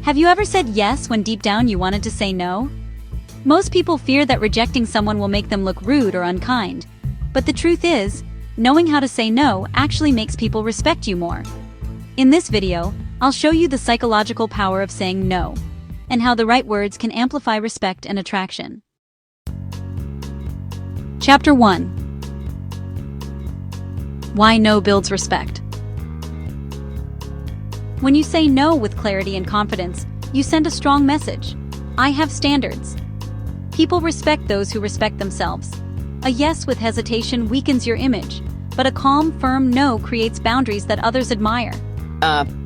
Have you ever said yes when deep down you wanted to say no? Most people fear that rejecting someone will make them look rude or unkind. But the truth is, knowing how to say no actually makes people respect you more. In this video, I'll show you the psychological power of saying no, and how the right words can amplify respect and attraction. Chapter 1. Why no builds respect. When you say no with clarity and confidence, you send a strong message. I have standards. People respect those who respect themselves. A yes with hesitation weakens your image, but a calm, firm no creates boundaries that others admire.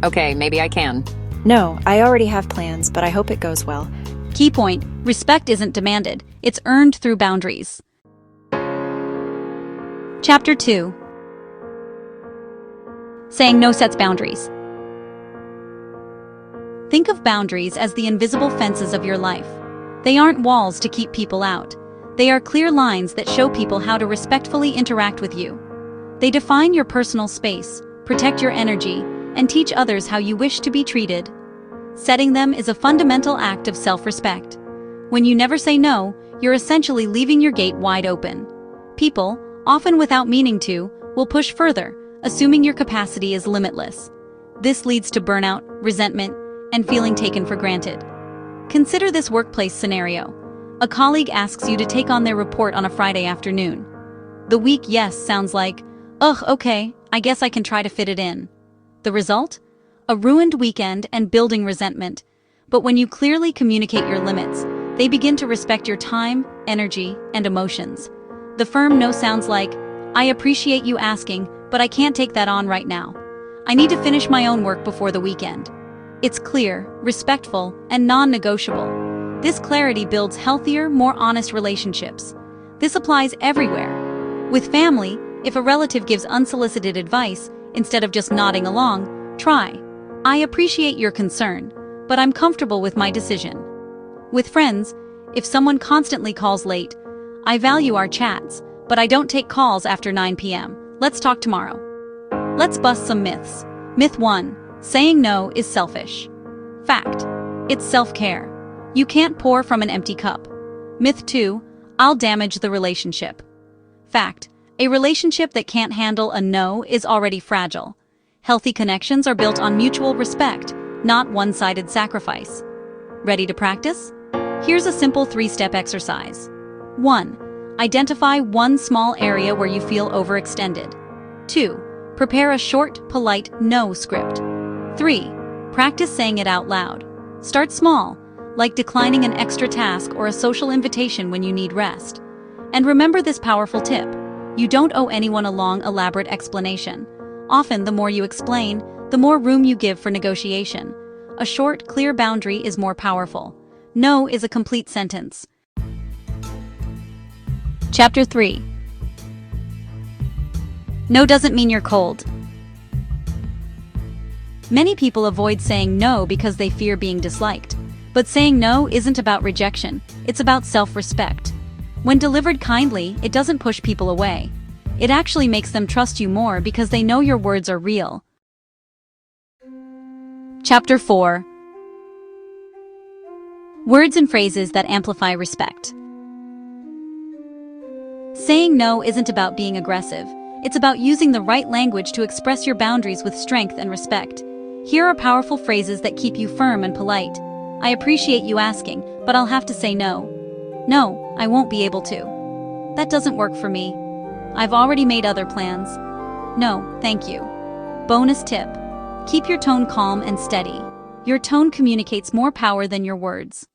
Okay, maybe I can. No, I already have plans, but I hope it goes well. Key point: respect isn't demanded, it's earned through boundaries. Chapter 2. Saying no sets boundaries. Think of boundaries as the invisible fences of your life. They aren't walls to keep people out. They are clear lines that show people how to respectfully interact with you. They define your personal space, protect your energy, and teach others how you wish to be treated. Setting them is a fundamental act of self-respect. When you never say no, you're essentially leaving your gate wide open. People, often without meaning to, will push further, assuming your capacity is limitless. This leads to burnout, resentment, and feeling taken for granted. Consider this workplace scenario. A colleague asks you to take on their report on a Friday afternoon. The weak yes sounds like, "Ugh, okay, I guess I can try to fit it in." The result? A ruined weekend and building resentment. But when you clearly communicate your limits, they begin to respect your time, energy, and emotions. The firm no sounds like, "I appreciate you asking, but I can't take that on right now. I need to finish my own work before the weekend." It's clear, respectful, and non-negotiable. This clarity builds healthier, more honest relationships. This applies everywhere. With family, if a relative gives unsolicited advice, instead of just nodding along, try, "I appreciate your concern, but I'm comfortable with my decision." With friends, if someone constantly calls late, "I value our chats, but I don't take calls after 9 p.m. Let's talk tomorrow." Let's bust some myths. Myth 1. Saying no is selfish. Fact: it's self-care. You can't pour from an empty cup. Myth 2. I'll damage the relationship. Fact: a relationship that can't handle a no is already fragile. Healthy connections are built on mutual respect, not one-sided sacrifice. Ready to practice? Here's a simple 3-step exercise. 1. Identify one small area where you feel overextended. 2. Prepare a short, polite no script. 3. Practice saying it out loud. Start small, like declining an extra task or a social invitation when you need rest. And remember this powerful tip: you don't owe anyone a long, elaborate explanation. Often, the more you explain, the more room you give for negotiation. A short, clear boundary is more powerful. No is a complete sentence. Chapter 3. No doesn't mean you're cold. Many people avoid saying no because they fear being disliked. But saying no isn't about rejection, it's about self-respect. When delivered kindly, it doesn't push people away. It actually makes them trust you more because they know your words are real. Chapter 4. Words and phrases that amplify respect. Saying no isn't about being aggressive. It's about using the right language to express your boundaries with strength and respect. Here are powerful phrases that keep you firm and polite. "I appreciate you asking, but I'll have to say no." "No, I won't be able to." "That doesn't work for me." "I've already made other plans." "No, thank you." Bonus tip: keep your tone calm and steady. Your tone communicates more power than your words.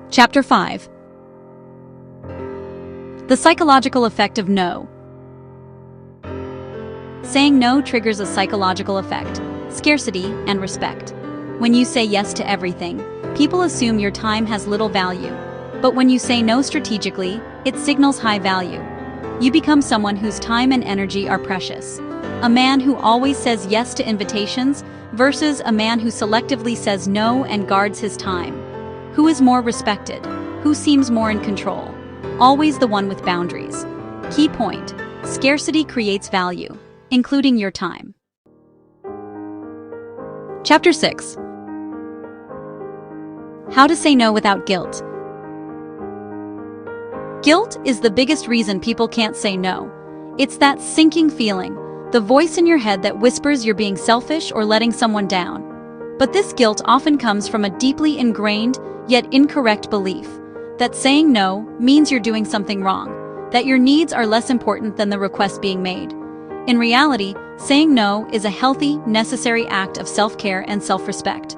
Chapter 5. The psychological effect of no. Saying no triggers a psychological effect: scarcity and respect. When you say yes to everything, people assume your time has little value. But when you say no strategically, it signals high value. You become someone whose time and energy are precious. A man who always says yes to invitations versus a man who selectively says no and guards his time. Who is more respected? Who seems more in control? Always the one with boundaries. Key point: scarcity creates value, including your time. Chapter 6. How to say no without guilt. Guilt is the biggest reason people can't say no. It's that sinking feeling, the voice in your head that whispers you're being selfish or letting someone down. But this guilt often comes from a deeply ingrained, yet incorrect belief that saying no means you're doing something wrong, that your needs are less important than the request being made. In reality, saying no is a healthy, necessary act of self-care and self-respect.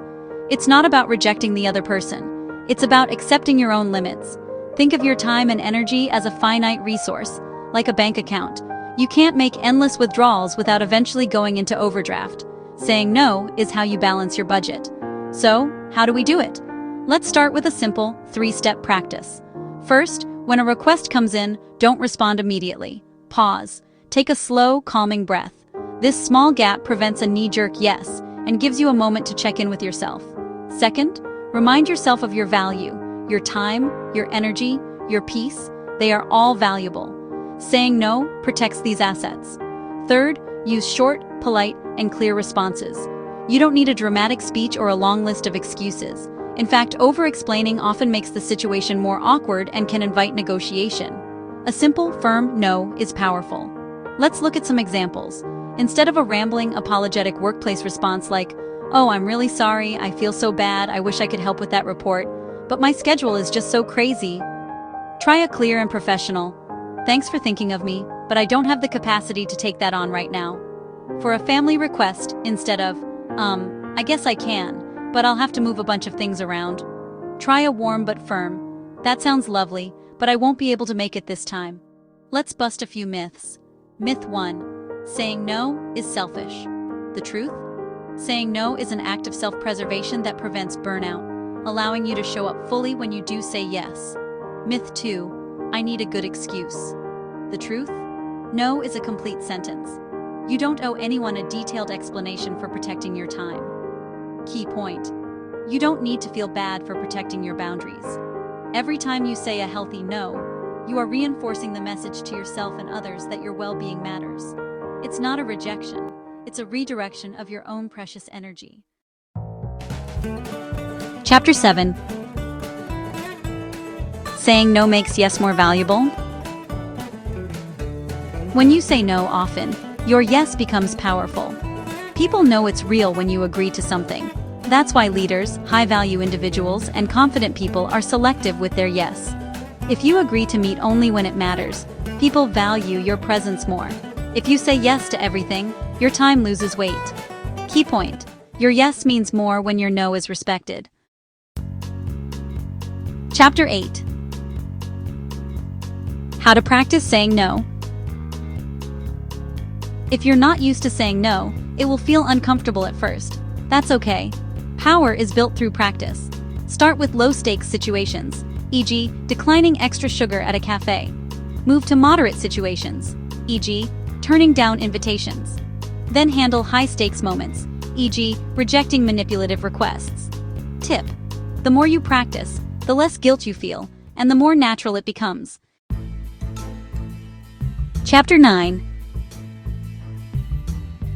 It's not about rejecting the other person. It's about accepting your own limits. Think of your time and energy as a finite resource, like a bank account. You can't make endless withdrawals without eventually going into overdraft. Saying no is how you balance your budget. So, how do we do it? Let's start with a simple, 3-step practice. First, when a request comes in, don't respond immediately. Pause. Take a slow, calming breath. This small gap prevents a knee-jerk yes and gives you a moment to check in with yourself. Second, remind yourself of your value. Your time, your energy, your peace, they are all valuable. Saying no protects these assets. Third, use short, polite, and clear responses. You don't need a dramatic speech or a long list of excuses. In fact, over-explaining often makes the situation more awkward and can invite negotiation. A simple, firm no is powerful. Let's look at some examples. Instead of a rambling, apologetic workplace response like, "Oh, I'm really sorry, I feel so bad, I wish I could help with that report, but my schedule is just so crazy." Try a clear and professional, "Thanks for thinking of me, but I don't have the capacity to take that on right now." For a family request, instead of, "I guess I can, but I'll have to move a bunch of things around." Try a warm but firm, "That sounds lovely, but I won't be able to make it this time." Let's bust a few myths. Myth 1. Saying no is selfish. The truth? Saying no is an act of self-preservation that prevents burnout, allowing you to show up fully when you do say yes. Myth 2. I need a good excuse. The truth? No is a complete sentence. You don't owe anyone a detailed explanation for protecting your time. Key point. You don't need to feel bad for protecting your boundaries. Every time you say a healthy no, you are reinforcing the message to yourself and others that your well-being matters. It's not a rejection, it's a redirection of your own precious energy. Chapter 7. Saying no makes yes more valuable. When you say no often, your yes becomes powerful. People know it's real when you agree to something. That's why leaders, high-value individuals, and confident people are selective with their yes. If you agree to meet only when it matters, people value your presence more. If you say yes to everything, your time loses weight. Key point. Your yes means more when your no is respected. Chapter 8. How to practice saying no. If you're not used to saying no, it will feel uncomfortable at first. That's okay. Power is built through practice. Start with low-stakes situations, e.g., declining extra sugar at a cafe. Move to moderate situations, e.g., turning down invitations. Then handle high-stakes moments, e.g., rejecting manipulative requests. Tip: the more you practice, the less guilt you feel, and the more natural it becomes. Chapter 9.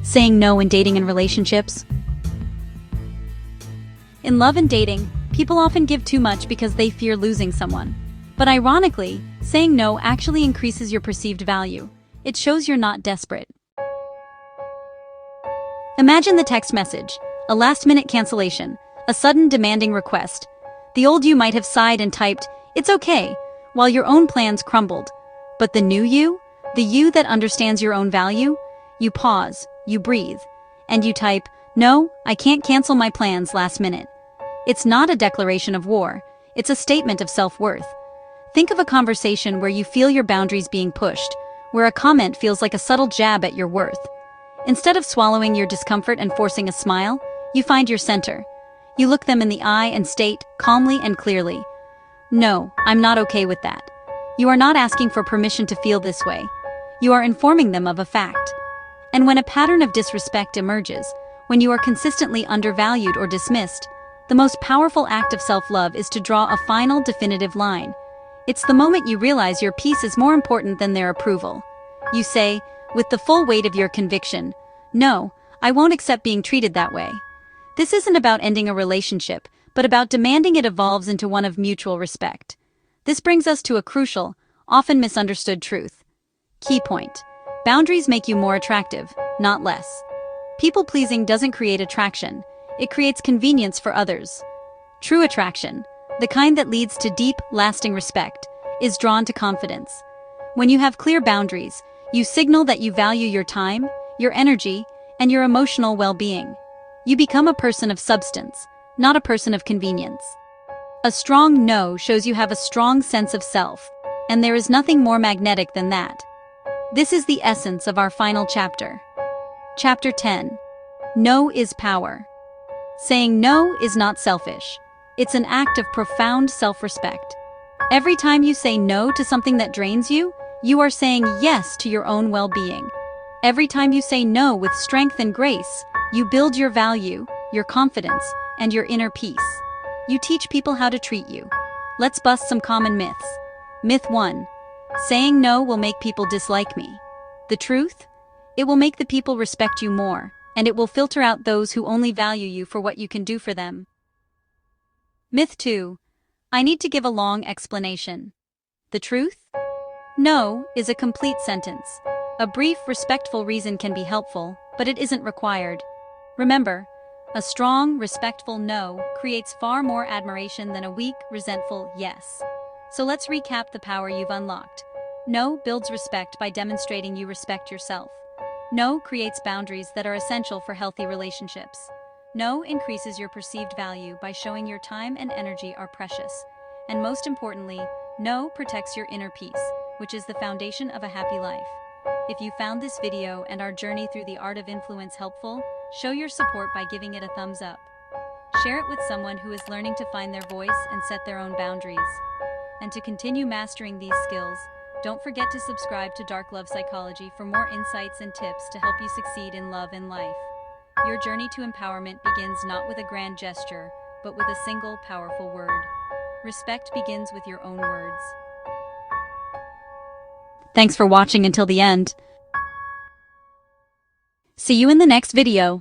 Saying no in dating and relationships. In love and dating, people often give too much because they fear losing someone. But ironically, saying no actually increases your perceived value. It shows you're not desperate. Imagine the text message, a last-minute cancellation, a sudden demanding request. The old you might have sighed and typed, "It's okay," while your own plans crumbled. But the new you, the you that understands your own value, you pause, you breathe, and you type, "No, I can't cancel my plans last minute." It's not a declaration of war, it's a statement of self-worth. Think of a conversation where you feel your boundaries being pushed, where a comment feels like a subtle jab at your worth. Instead of swallowing your discomfort and forcing a smile, you find your center. You look them in the eye and state, calmly and clearly, "No, I'm not okay with that." You are not asking for permission to feel this way. You are informing them of a fact. And when a pattern of disrespect emerges, when you are consistently undervalued or dismissed, the most powerful act of self-love is to draw a final, definitive line. It's the moment you realize your peace is more important than their approval. You say, with the full weight of your conviction, "No, I won't accept being treated that way." This isn't about ending a relationship, but about demanding it evolves into one of mutual respect. This brings us to a crucial, often misunderstood truth. Key point. Boundaries make you more attractive, not less. People-pleasing doesn't create attraction. It creates convenience for others. True attraction, the kind that leads to deep, lasting respect, is drawn to confidence. When you have clear boundaries, you signal that you value your time, your energy, and your emotional well-being. You become a person of substance, not a person of convenience. A strong no shows you have a strong sense of self, and there is nothing more magnetic than that. This is the essence of our final chapter. Chapter 10. No is power. Saying no is not selfish. It's an act of profound self-respect. Every time you say no to something that drains you, you are saying yes to your own well-being. Every time you say no with strength and grace, you build your value, your confidence, and your inner peace. You teach people how to treat you. Let's bust some common myths. Myth 1. Saying no will make people dislike me. The truth? It will make the people respect you more, and it will filter out those who only value you for what you can do for them. Myth 2. I need to give a long explanation. The truth? No is a complete sentence. A brief, respectful reason can be helpful, but it isn't required. Remember, a strong, respectful no creates far more admiration than a weak, resentful yes. So let's recap the power you've unlocked. No builds respect by demonstrating you respect yourself. No creates boundaries that are essential for healthy relationships. No increases your perceived value by showing your time and energy are precious. And most importantly, no protects your inner peace, which is the foundation of a happy life. If you found this video and our journey through the art of influence helpful, show your support by giving it a thumbs up. Share it with someone who is learning to find their voice and set their own boundaries. And to continue mastering these skills, don't forget to subscribe to Dark Love Psychology for more insights and tips to help you succeed in love and life. Your journey to empowerment begins not with a grand gesture, but with a single powerful word. Respect begins with your own words. Thanks for watching until the end. See you in the next video.